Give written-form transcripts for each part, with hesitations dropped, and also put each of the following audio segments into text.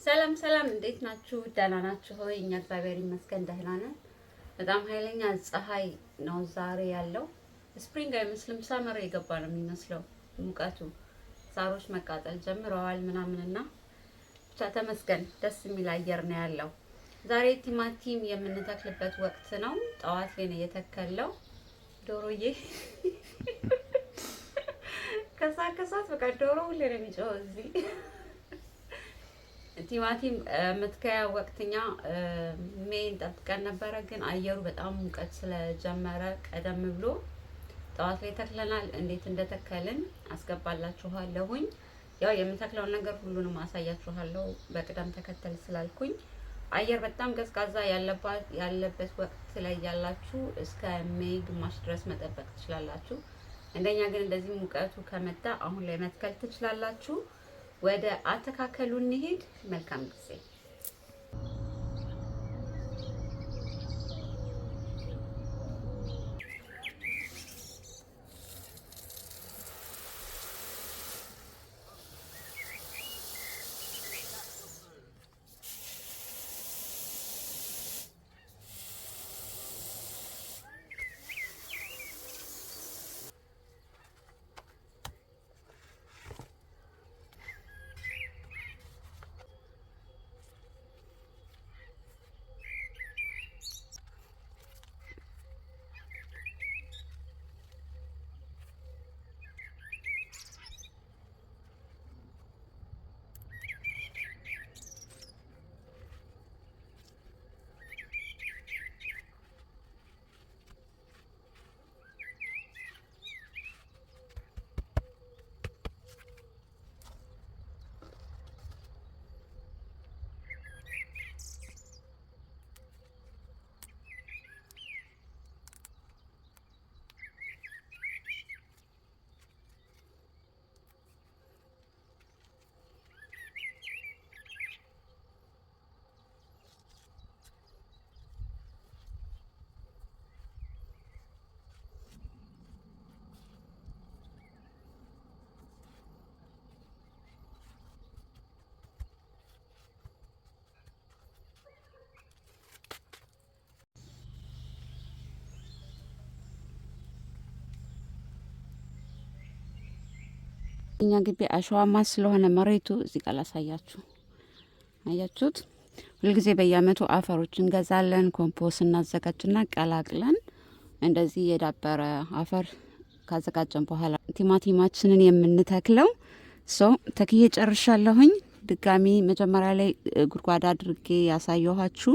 ሰላም ሰላም፣ እንዴት ናችሁ? ደህና ናችሁ ሆይ? እኛ እግዚአብሔር ይመስገን ደህና ነን። በጣም ኃይለኛ ፀሐይ ነው ዛሬ ያለው። ስፕሪንግ አይመስልም፣ ሰመር የገባ ነው የሚመስለው ሙቀቱ። ሳሮች መቃጠል ጀምረዋል ምናምንና ብቻ ተመስገን ደስ የሚል አየር ነው ያለው። ዛሬ ቲማቲም የምንተክልበት ወቅት ነው። ጠዋት ላይ ነው የተከለው። ዶሮዬ ከሳት በቃ ዶሮ ሁሌ ነው የሚጮኸው እዚህ። ቲማቲም መትከያ ወቅትኛ ሜይን ጠብቀን ነበረ፣ ግን አየሩ በጣም ሙቀት ስለጀመረ ቀደም ብሎ ጠዋት ላይ ተክለናል። እንዴት እንደተከልን አስገባላችኋለሁኝ። ያው የምተክለውን ነገር ሁሉንም አሳያችኋለሁ በቅደም ተከተል ስላልኩኝ። አየር በጣም ቀዝቃዛ ያለበት ወቅት ላይ ያላችሁ እስከ ሜይ ግማሽ ድረስ መጠበቅ ትችላላችሁ። እንደኛ ግን እንደዚህ ሙቀቱ ከመጣ አሁን ላይ መትከል ትችላላችሁ። ወደ አተካከሉ እንሂድ። መልካም ጊዜ። እኛ ግቢ አሸዋማ ስለሆነ መሬቱ እዚህ ጋር ላሳያችሁ። አያችሁት? ሁልጊዜ በየአመቱ አፈሮች እንገዛለን። ኮምፖስት እናዘጋጅና ቀላቅለን እንደዚህ የዳበረ አፈር ካዘጋጀን በኋላ ቲማቲማችንን የምንተክለው። ተክዬ ጨርሻለሁኝ። ድጋሚ መጀመሪያ ላይ ጉድጓድ አድርጌ ያሳየኋችሁ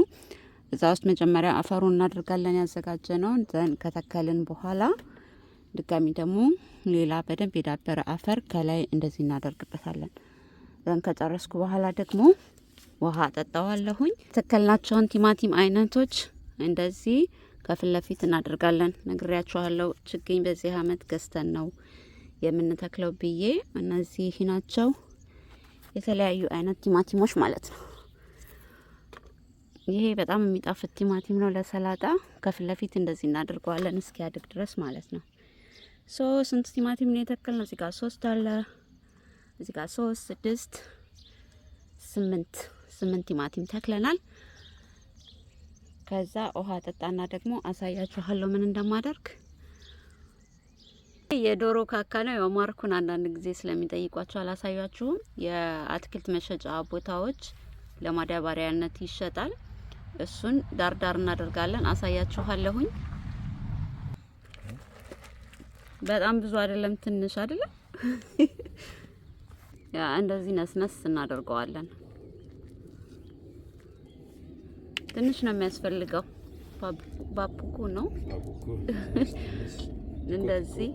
እዛ ውስጥ መጀመሪያ አፈሩን እናደርጋለን ያዘጋጀነውን። ዘን ከተከልን በኋላ ድጋሚ ደግሞ ሌላ በደንብ የዳበረ አፈር ከላይ እንደዚህ እናደርግበታለን። ዘን ከጨረስኩ በኋላ ደግሞ ውሃ አጠጣዋለሁኝ። ተከልናቸውን ቲማቲም አይነቶች እንደዚህ ከፊት ለፊት እናደርጋለን። ነግሬያችኋለሁ። ችግኝ በዚህ አመት ገዝተን ነው የምንተክለው ብዬ። እነዚህ ናቸው የተለያዩ አይነት ቲማቲሞች ማለት ነው። ይሄ በጣም የሚጣፍጥ ቲማቲም ነው ለሰላጣ። ከፊት ለፊት እንደዚህ እናደርገዋለን እስኪያድግ ድረስ ማለት ነው። ስንት ቲማቲም ነው የተከልነው? እዚህ ጋር 3 አለ፣ እዚህ ጋር 3፣ 6፣ 8 ቲማቲም ተክለናል። ከዛ ውሃ ጠጣና ደግሞ አሳያችኋለሁ ምን እንደማደርግ። የዶሮ ካካ ነው። ያው ማርኩን አንዳንድ ጊዜ ስለሚጠይቋቸው አላሳያችሁም። የአትክልት መሸጫ ቦታዎች ለማዳበሪያነት ይሸጣል። እሱን ዳርዳር እናደርጋለን። አሳያችኋለሁኝ። በጣም ብዙ አይደለም፣ ትንሽ አይደለም። ያ እንደዚህ ነስነስ እናደርገዋለን። ትንሽ ነው የሚያስፈልገው። ባቡኩ ነው እንደዚህ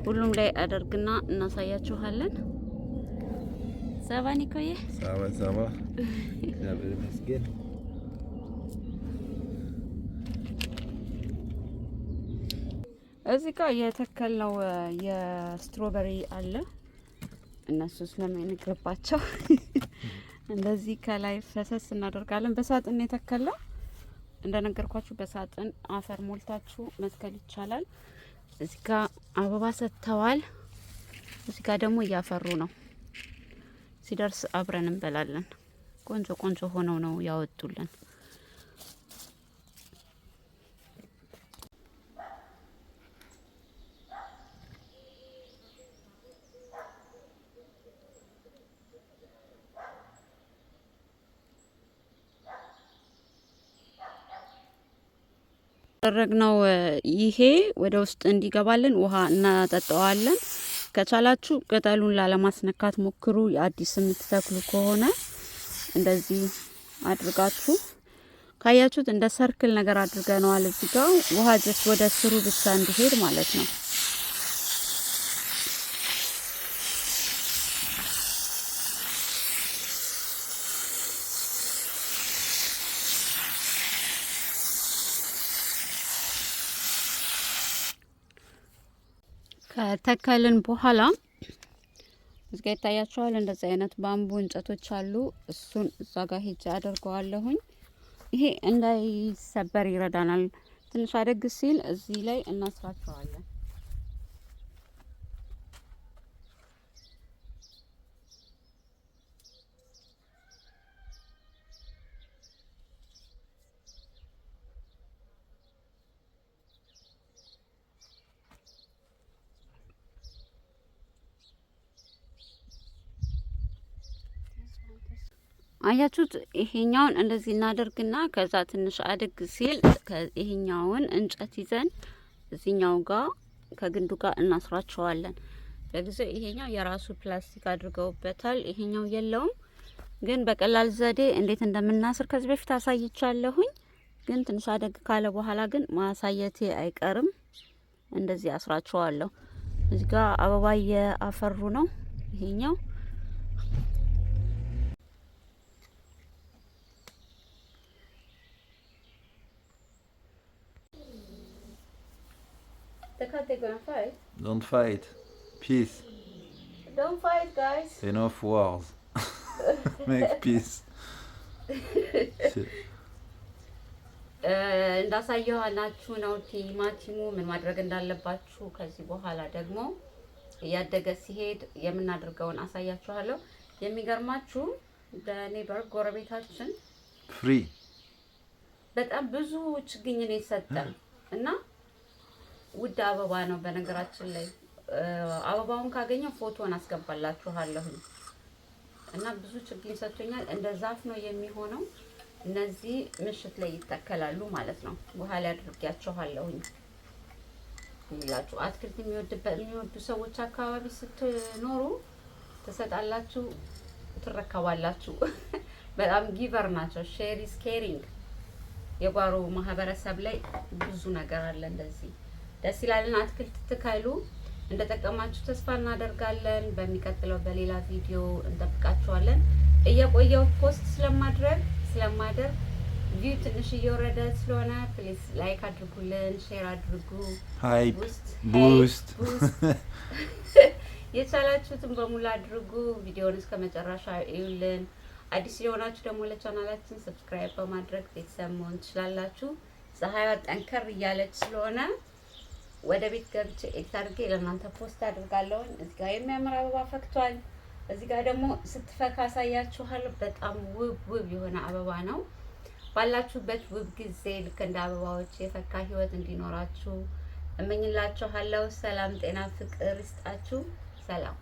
ሁሉም ላይ አደርግና እናሳያችኋለን። ሰባኒ ኮዬ ሳባ እግዚአብሔር ይመስገን። እዚህ ጋር የተከልነው የስትሮበሪ አለ። እነሱ ስለማይነግርባቸው እንደዚህ ከላይ ፈሰስ እናደርጋለን። በሳጥን የተከለው እንደነገርኳችሁ በሳጥን አፈር ሞልታችሁ መትከል ይቻላል። እዚህ ጋር አበባ ሰጥተዋል። እዚህ ጋር ደግሞ እያፈሩ ነው። ሲደርስ አብረን እንበላለን። ቆንጆ ቆንጆ ሆነው ነው ያወጡልን። ያደረግነው ይሄ ወደ ውስጥ እንዲገባልን ውሃ እናጠጣዋለን። ከቻላችሁ ቅጠሉን ላለማስነካት ሞክሩ። የአዲስ የምትተክሉ ከሆነ እንደዚህ አድርጋችሁ ካያችሁት እንደ ሰርክል ነገር አድርገነዋል። እዚህ ጋር ውሃ ጀስት ወደ ስሩ ብቻ እንዲሄድ ማለት ነው። ከተከልን በኋላ እዚህ ጋር ይታያችኋል። እንደዚህ አይነት ባምቡ እንጨቶች አሉ። እሱን እዛ ጋር ሄጄ አደርገዋለሁኝ። ይሄ እንዳይሰበር ይረዳናል። ትንሽ አደግ ሲል እዚህ ላይ እናስራቸዋለን። አያችሁት? ይሄኛውን እንደዚህ እናደርግና ከዛ ትንሽ አድግ ሲል ይሄኛውን እንጨት ይዘን እዚህኛው ጋር ከግንዱ ጋር እናስራቸዋለን። ለጊዜው ይሄኛው የራሱ ፕላስቲክ አድርገውበታል፣ ይሄኛው የለውም። ግን በቀላል ዘዴ እንዴት እንደምናስር ከዚህ በፊት አሳይቻለሁኝ። ግን ትንሽ አደግ ካለ በኋላ ግን ማሳየቴ አይቀርም። እንደዚህ አስራቸዋለሁ። እዚህ ጋር አበባ እያፈሩ ነው። ይሄኛው Don't fight. Peace. Don't fight, guys. Enough wars. Make peace. እንዳሳየኋላችሁ ነው ቲማቲሙ ምን ማድረግ እንዳለባችሁ። ከዚህ በኋላ ደግሞ እያደገ ሲሄድ የምናደርገውን አሳያችኋለሁ። የሚገርማችሁ በኔበር ጎረቤታችን ፍሪ በጣም ብዙ ችግኝ ነው የሰጠን እና ውድ አበባ ነው። በነገራችን ላይ አበባውን ካገኘው ፎቶን አስገባላችኋለሁ እና ብዙ ችግኝ ሰጥቶኛል። እንደ ዛፍ ነው የሚሆነው። እነዚህ ምሽት ላይ ይተከላሉ ማለት ነው። በኋላ አድርጌያችኋለሁ ይላችሁ። አትክልት የሚወዱ ሰዎች አካባቢ ስትኖሩ ትሰጣላችሁ፣ ትረከባላችሁ። በጣም ጊቨር ናቸው። ሼር ኢዝ ኬሪንግ። የጓሮ ማህበረሰብ ላይ ብዙ ነገር አለ። እንደዚህ ደስ ይላልን። አትክልት ትከሉ። እንደጠቀማችሁ ተስፋ እናደርጋለን። በሚቀጥለው በሌላ ቪዲዮ እንጠብቃችኋለን። እየቆየው ፖስት ስለማደርግ ቪው ትንሽ እየወረደ ስለሆነ ፕሊዝ ላይክ አድርጉልን፣ ሼር አድርጉ። ሃይፕ ቡስት የቻላችሁትን በሙሉ አድርጉ። ቪዲዮውን እስከ መጨረሻ እዩልን። አዲስ የሆናችሁ ደግሞ ለቻናላችን ሰብስክራይብ በማድረግ ቤተሰብ መሆን ትችላላችሁ። ፀሐይዋ ጠንከር እያለች ስለሆነ ወደ ቤት ገብቼ ኤዲት አድርጌ ለእናንተ ፖስት አድርጋለሁ። እዚህ ጋር የሚያምር አበባ ፈክቷል። እዚህ ጋር ደግሞ ስትፈካ አሳያችኋለሁ። በጣም ውብ የሆነ አበባ ነው። ባላችሁበት ውብ ጊዜ ልክ እንደ አበባዎች የፈካ ህይወት እንዲኖራችሁ እመኝላችኋለሁ። ሰላም፣ ጤና፣ ፍቅር ይስጣችሁ። ሰላም።